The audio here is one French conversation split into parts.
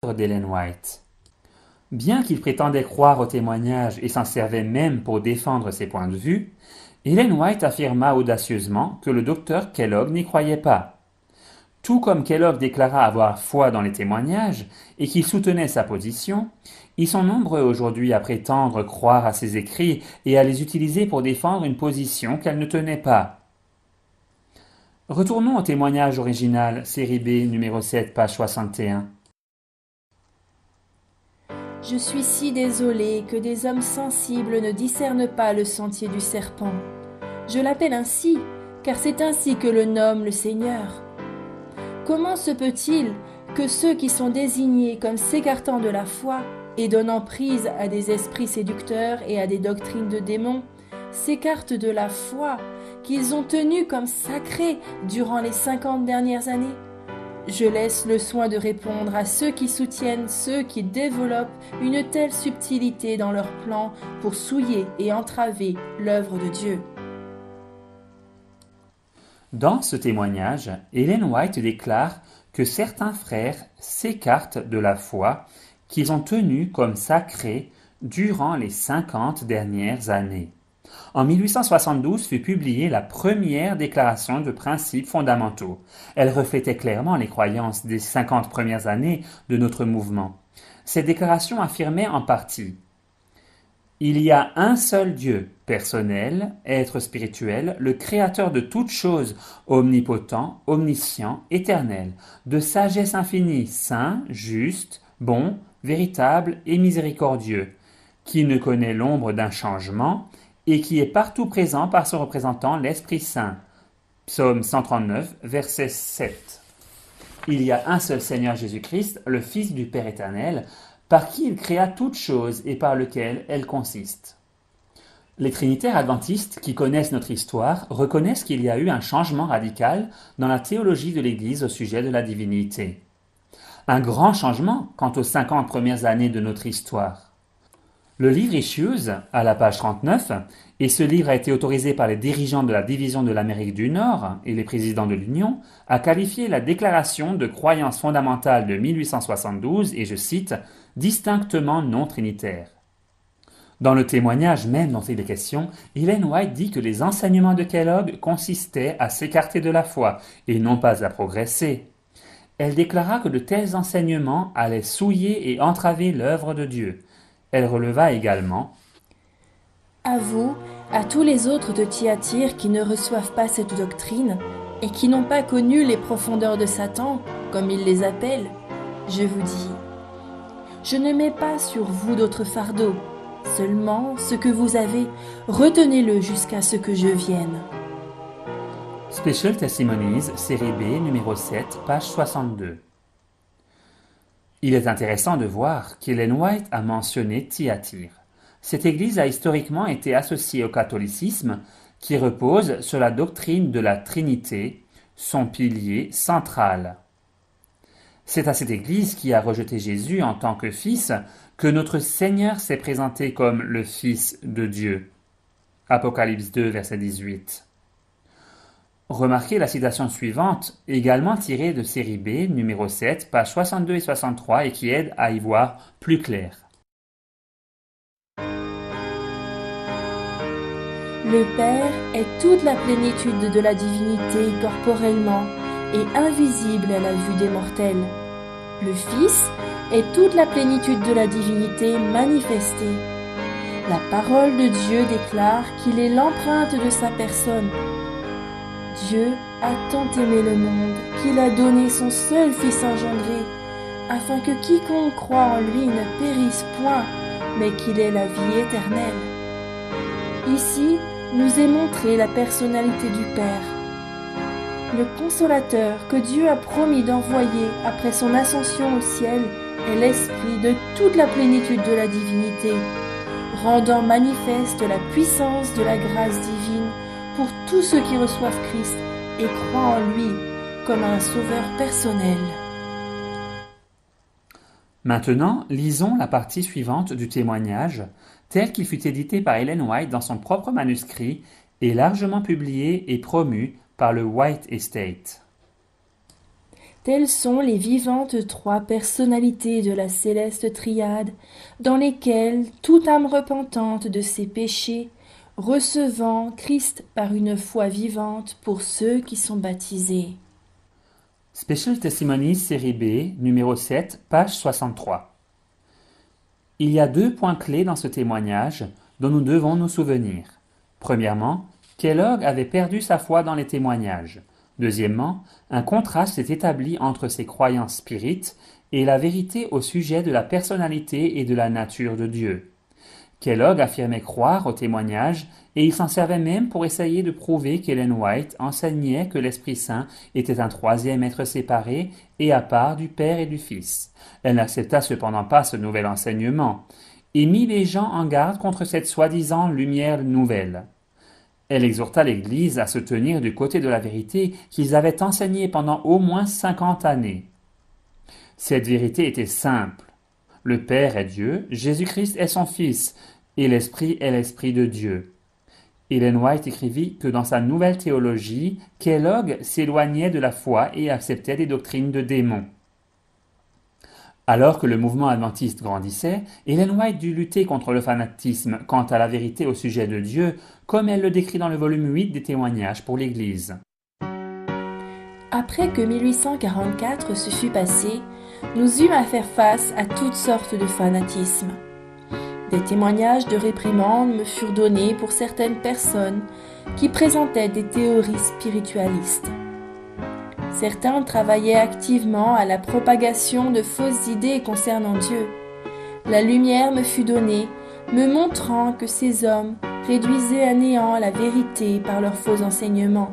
l'œuvre d'Ellen White. Bien qu'il prétendait croire au témoignage et s'en servait même pour défendre ses points de vue, Ellen White affirma audacieusement que le docteur Kellogg n'y croyait pas. Tout comme Kellogg déclara avoir foi dans les témoignages et qu'il soutenait sa position, ils sont nombreux aujourd'hui à prétendre croire à ses écrits et à les utiliser pour défendre une position qu'elle ne tenait pas. Retournons au témoignage original, série B, numéro 7, page 61. Je suis si désolé que des hommes sensibles ne discernent pas le sentier du serpent. Je l'appelle ainsi, car c'est ainsi que le nomme le Seigneur. Comment se peut-il que ceux qui sont désignés comme s'écartant de la foi et donnant prise à des esprits séducteurs et à des doctrines de démons s'écartent de la foi qu'ils ont tenue comme sacrée durant les 50 dernières années? Je laisse le soin de répondre à ceux qui soutiennent ceux qui développent une telle subtilité dans leurs plans pour souiller et entraver l'œuvre de Dieu. Dans ce témoignage, Ellen White déclare que certains frères s'écartent de la foi qu'ils ont tenue comme sacrée durant les 50 dernières années. En 1872 fut publiée la première déclaration de principes fondamentaux. Elle reflétait clairement les croyances des 50 premières années de notre mouvement. Cette déclaration affirmait en partie: il y a un seul Dieu, personnel, être spirituel, le créateur de toutes choses, omnipotent, omniscient, éternel, de sagesse infinie, saint, juste, bon, véritable et miséricordieux, qui ne connaît l'ombre d'un changement et qui est partout présent par son représentant l'Esprit Saint. Psaume 139, verset 7. Il y a un seul Seigneur Jésus-Christ, le Fils du Père éternel, par qui il créa toutes choses et par lequel elles consistent. Les trinitaires adventistes qui connaissent notre histoire reconnaissent qu'il y a eu un changement radical dans la théologie de l'Église au sujet de la divinité. Un grand changement quant aux 50 premières années de notre histoire. Le livre Issues, à la page 39, et ce livre a été autorisé par les dirigeants de la division de l'Amérique du Nord et les présidents de l'Union, a qualifié la déclaration de croyance fondamentale de 1872, et je cite, « distinctement non trinitaire ». Dans le témoignage même dont il est question, Ellen White dit que les enseignements de Kellogg consistaient à s'écarter de la foi et non pas à progresser. Elle déclara que de tels enseignements allaient souiller et entraver l'œuvre de Dieu. Elle releva également: À vous, à tous les autres de Thyatire qui ne reçoivent pas cette doctrine et qui n'ont pas connu les profondeurs de Satan, comme il les appelle, je vous dis, je ne mets pas sur vous d'autre fardeau, seulement ce que vous avez, retenez-le jusqu'à ce que je vienne. Special Testimonies, série B, numéro 7, page 62. Il est intéressant de voir qu'Ellen White a mentionné Thyatire. Cette église a historiquement été associée au catholicisme qui repose sur la doctrine de la Trinité, son pilier central. C'est à cette église qui a rejeté Jésus en tant que fils que notre Seigneur s'est présenté comme le Fils de Dieu. Apocalypse 2, verset 18. Remarquez la citation suivante, également tirée de série B, numéro 7, pages 62 et 63, et qui aide à y voir plus clair. Le Père est toute la plénitude de la divinité corporellement et invisible à la vue des mortels. Le Fils est toute la plénitude de la divinité manifestée. La parole de Dieu déclare qu'il est l'empreinte de sa personne. Dieu a tant aimé le monde qu'il a donné son seul Fils engendré, afin que quiconque croit en lui ne périsse point, mais qu'il ait la vie éternelle. Ici, nous est montrée la personnalité du Père. Le consolateur que Dieu a promis d'envoyer après son ascension au ciel est l'esprit de toute la plénitude de la divinité, rendant manifeste la puissance de la grâce divine pour tous ceux qui reçoivent Christ et croient en lui comme un sauveur personnel. Maintenant, lisons la partie suivante du témoignage, tel qu'il fut édité par Ellen White dans son propre manuscrit et largement publié et promu par le White Estate. Telles sont les vivantes trois personnalités de la céleste triade, dans lesquelles toute âme repentante de ses péchés, recevant Christ par une foi vivante pour ceux qui sont baptisés. Special Testimonies série B, numéro 7, page 63. Il y a 2 points clés dans ce témoignage dont nous devons nous souvenir. Premièrement, Kellogg avait perdu sa foi dans les témoignages. Deuxièmement, un contraste s'est établi entre ses croyances spirites et la vérité au sujet de la personnalité et de la nature de Dieu. Kellogg affirmait croire aux témoignages et il s'en servait même pour essayer de prouver qu'Ellen White enseignait que l'Esprit Saint était un troisième être séparé et à part du Père et du Fils. Elle n'accepta cependant pas ce nouvel enseignement et mit les gens en garde contre cette soi-disant lumière nouvelle. Elle exhorta l'Église à se tenir du côté de la vérité qu'ils avaient enseignée pendant au moins 50 années. Cette vérité était simple. Le Père est Dieu, Jésus-Christ est son Fils, et l'Esprit est l'Esprit de Dieu. Ellen White écrivit que dans sa nouvelle théologie, Kellogg s'éloignait de la foi et acceptait des doctrines de démons. Alors que le mouvement adventiste grandissait, Ellen White dut lutter contre le fanatisme quant à la vérité au sujet de Dieu, comme elle le décrit dans le volume 8 des témoignages pour l'Église. Après que 1844 se fut passé, nous eûmes à faire face à toutes sortes de fanatismes. Des témoignages de réprimandes me furent donnés pour certaines personnes qui présentaient des théories spiritualistes. Certains travaillaient activement à la propagation de fausses idées concernant Dieu. La lumière me fut donnée, me montrant que ces hommes réduisaient à néant la vérité par leurs faux enseignements.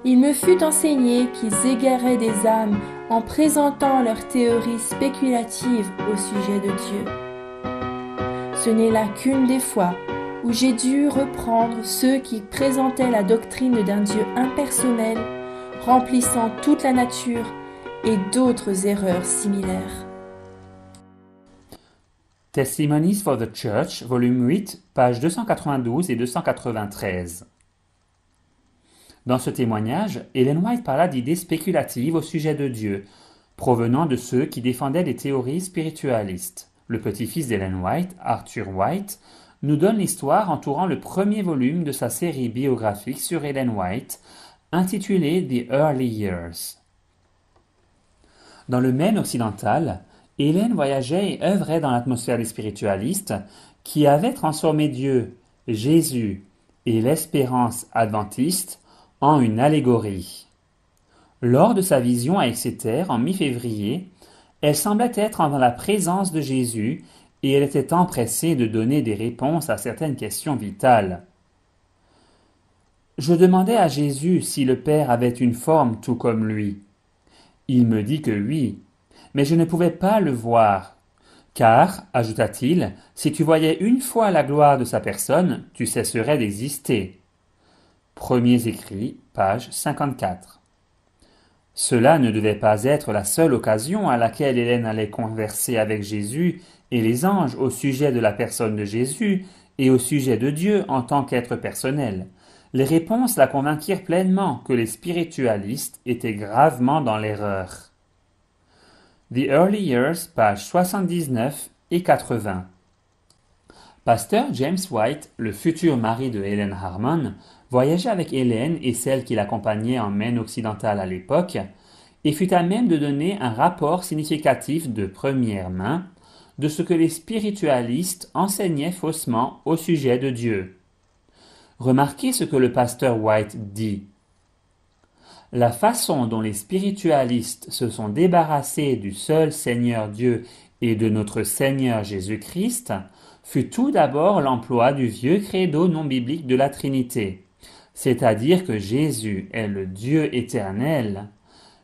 Il me fut enseigné qu'ils égaraient des âmes en présentant leurs théories spéculatives au sujet de Dieu. Ce n'est là qu'une des fois où j'ai dû reprendre ceux qui présentaient la doctrine d'un Dieu impersonnel, remplissant toute la nature, et d'autres erreurs similaires. Testimonies for the Church, volume 8, pages 292 et 293. Dans ce témoignage, Ellen White parla d'idées spéculatives au sujet de Dieu, provenant de ceux qui défendaient des théories spiritualistes. Le petit-fils d'Ellen White, Arthur White, nous donne l'histoire entourant le premier volume de sa série biographique sur Ellen White, intitulée The Early Years. Dans le Maine occidental, Ellen voyageait et œuvrait dans l'atmosphère des spiritualistes qui avaient transformé Dieu, Jésus et l'espérance adventiste en une allégorie. Lors de sa vision à Exeter en mi-février, elle semblait être dans la présence de Jésus et elle était empressée de donner des réponses à certaines questions vitales. Je demandai à Jésus si le Père avait une forme tout comme lui. Il me dit que oui, mais je ne pouvais pas le voir. Car, ajouta-t-il, si tu voyais une fois la gloire de sa personne, tu cesserais d'exister. Premiers écrits, page 54. Cela ne devait pas être la seule occasion à laquelle Hélène allait converser avec Jésus et les anges au sujet de la personne de Jésus et au sujet de Dieu en tant qu'être personnel. Les réponses la convainquirent pleinement que les spiritualistes étaient gravement dans l'erreur. The Early Years, pages 79 et 80. Pasteur James White, le futur mari de Helen Harmon, voyageait avec Hélène et celles qui l'accompagnaient en Maine occidentale à l'époque, et fut à même de donner un rapport significatif de première main de ce que les spiritualistes enseignaient faussement au sujet de Dieu. Remarquez ce que le pasteur White dit. La façon dont les spiritualistes se sont débarrassés du seul Seigneur Dieu et de notre Seigneur Jésus-Christ fut tout d'abord l'emploi du vieux credo non biblique de la Trinité, c'est-à-dire que Jésus est le Dieu éternel,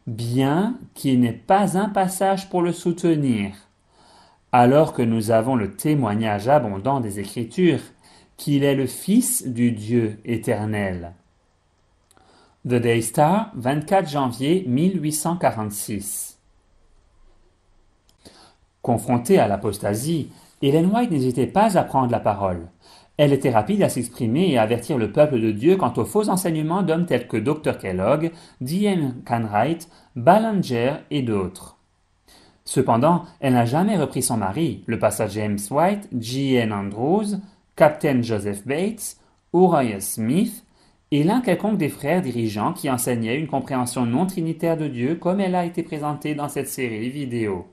bien qu'il n'ait pas un passage pour le soutenir, alors que nous avons le témoignage abondant des Écritures qu'il est le Fils du Dieu éternel. The Day Star, 24 janvier 1846. Confrontée à l'apostasie, Ellen White n'hésitait pas à prendre la parole. Elle était rapide à s'exprimer et à avertir le peuple de Dieu quant aux faux enseignements d'hommes tels que Dr. Kellogg, D.M. Canwright, Ballinger et d'autres. Cependant, elle n'a jamais repris son mari, le pasteur James White, J.N. Andrews, Captain Joseph Bates, Uriah Smith, et l'un quelconque des frères dirigeants qui enseignaient une compréhension non trinitaire de Dieu comme elle a été présentée dans cette série vidéo.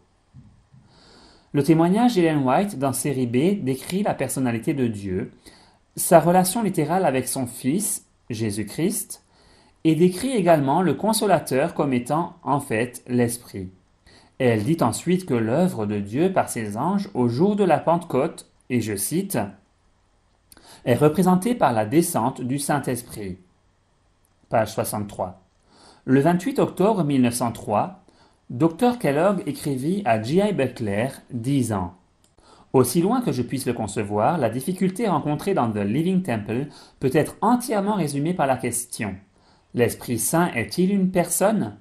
Le témoignage d'Ellen White dans série B décrit la personnalité de Dieu, sa relation littérale avec son Fils, Jésus-Christ, et décrit également le Consolateur comme étant, en fait, l'Esprit. Elle dit ensuite que l'œuvre de Dieu par ses anges au jour de la Pentecôte, et je cite, est représentée par la descente du Saint-Esprit. Page 63. Le 28 octobre 1903, Dr. Kellogg écrivit à J.I. Butler, disant « Aussi loin que je puisse le concevoir, la difficulté rencontrée dans The Living Temple peut être entièrement résumée par la question « L'Esprit Saint est-il une personne ?»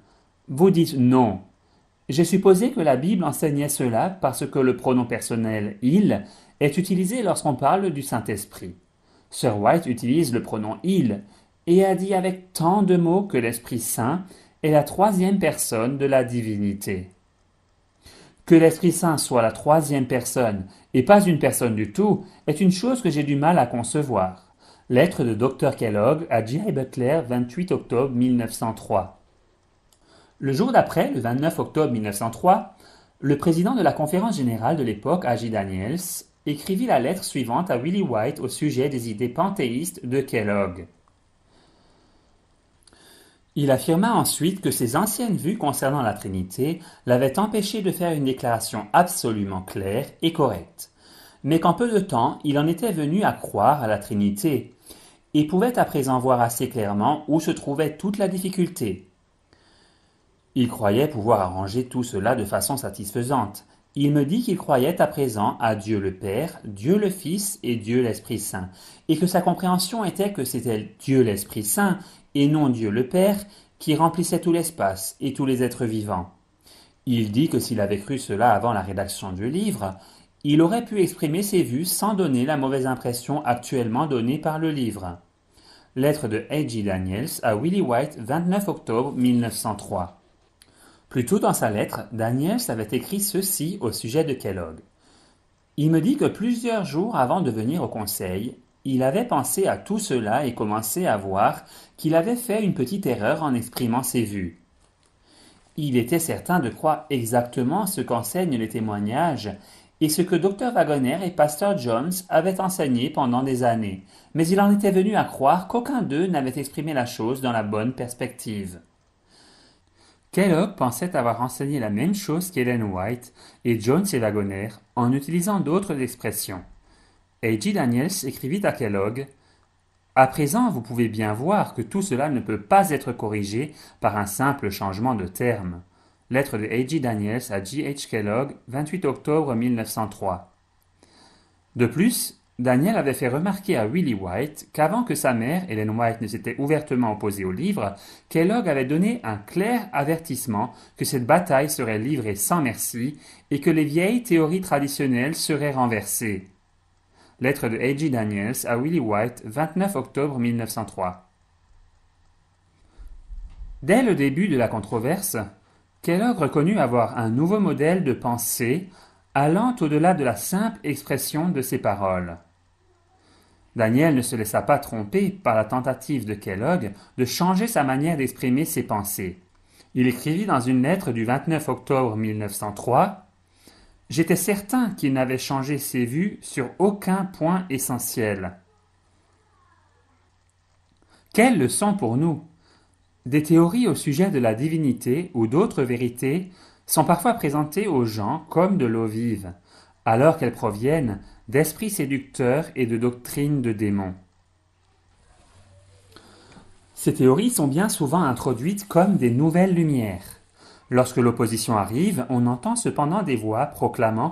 Vous dites non. J'ai supposé que la Bible enseignait cela parce que le pronom personnel « il » est utilisé lorsqu'on parle du Saint-Esprit. Sir White utilise le pronom « il » et a dit avec tant de mots que l'Esprit Saint est la troisième personne de la divinité. Que l'Esprit Saint soit la troisième personne et pas une personne du tout est une chose que j'ai du mal à concevoir. Lettre de Dr. Kellogg à J.I. Butler, 28 octobre 1903. Le jour d'après, le 29 octobre 1903, le président de la conférence générale de l'époque, A.J. Daniels, écrivit la lettre suivante à Willie White au sujet des idées panthéistes de Kellogg. Il affirma ensuite que ses anciennes vues concernant la Trinité l'avaient empêché de faire une déclaration absolument claire et correcte, mais qu'en peu de temps il en était venu à croire à la Trinité, et pouvait à présent voir assez clairement où se trouvait toute la difficulté. Il croyait pouvoir arranger tout cela de façon satisfaisante. Il me dit qu'il croyait à présent à Dieu le Père, Dieu le Fils et Dieu l'Esprit Saint, et que sa compréhension était que c'était Dieu l'Esprit Saint, et non Dieu le Père, qui remplissait tout l'espace et tous les êtres vivants. Il dit que s'il avait cru cela avant la rédaction du livre, il aurait pu exprimer ses vues sans donner la mauvaise impression actuellement donnée par le livre. Lettre de A.J. Daniels à Willie White, 29 octobre 1903. Plus tôt dans sa lettre, Daniels avait écrit ceci au sujet de Kellogg. Il me dit que plusieurs jours avant de venir au conseil, il avait pensé à tout cela et commencé à voir qu'il avait fait une petite erreur en exprimant ses vues. Il était certain de croire exactement ce qu'enseignent les témoignages et ce que Dr. Wagoner et Pasteur Jones avaient enseigné pendant des années, mais il en était venu à croire qu'aucun d'eux n'avait exprimé la chose dans la bonne perspective. Kellogg pensait avoir enseigné la même chose qu'Ellen White et Jones et Wagoner en utilisant d'autres expressions. A.J. Daniels écrivit à Kellogg « À présent, vous pouvez bien voir que tout cela ne peut pas être corrigé par un simple changement de terme. » Lettre de A.J. Daniels à J.H. Kellogg, 28 octobre 1903. De plus, Daniel avait fait remarquer à Willie White qu'avant que sa mère, Ellen White, ne s'était ouvertement opposée au livre, Kellogg avait donné un clair avertissement que cette bataille serait livrée sans merci et que les vieilles théories traditionnelles seraient renversées. Lettre de A.J. Daniels à Willie White, 29 octobre 1903. Dès le début de la controverse, Kellogg reconnut avoir un nouveau modèle de pensée allant au-delà de la simple expression de ses paroles. Daniel ne se laissa pas tromper par la tentative de Kellogg de changer sa manière d'exprimer ses pensées. Il écrivit dans une lettre du 29 octobre 1903 « J'étais certain qu'il n'avait changé ses vues sur aucun point essentiel. » Quelle leçon pour nous! Des théories au sujet de la divinité ou d'autres vérités sont parfois présentées aux gens comme de l'eau vive, alors qu'elles proviennent d'esprits séducteurs et de doctrines de démons. Ces théories sont bien souvent introduites comme des nouvelles lumières. Lorsque l'opposition arrive, on entend cependant des voix proclamant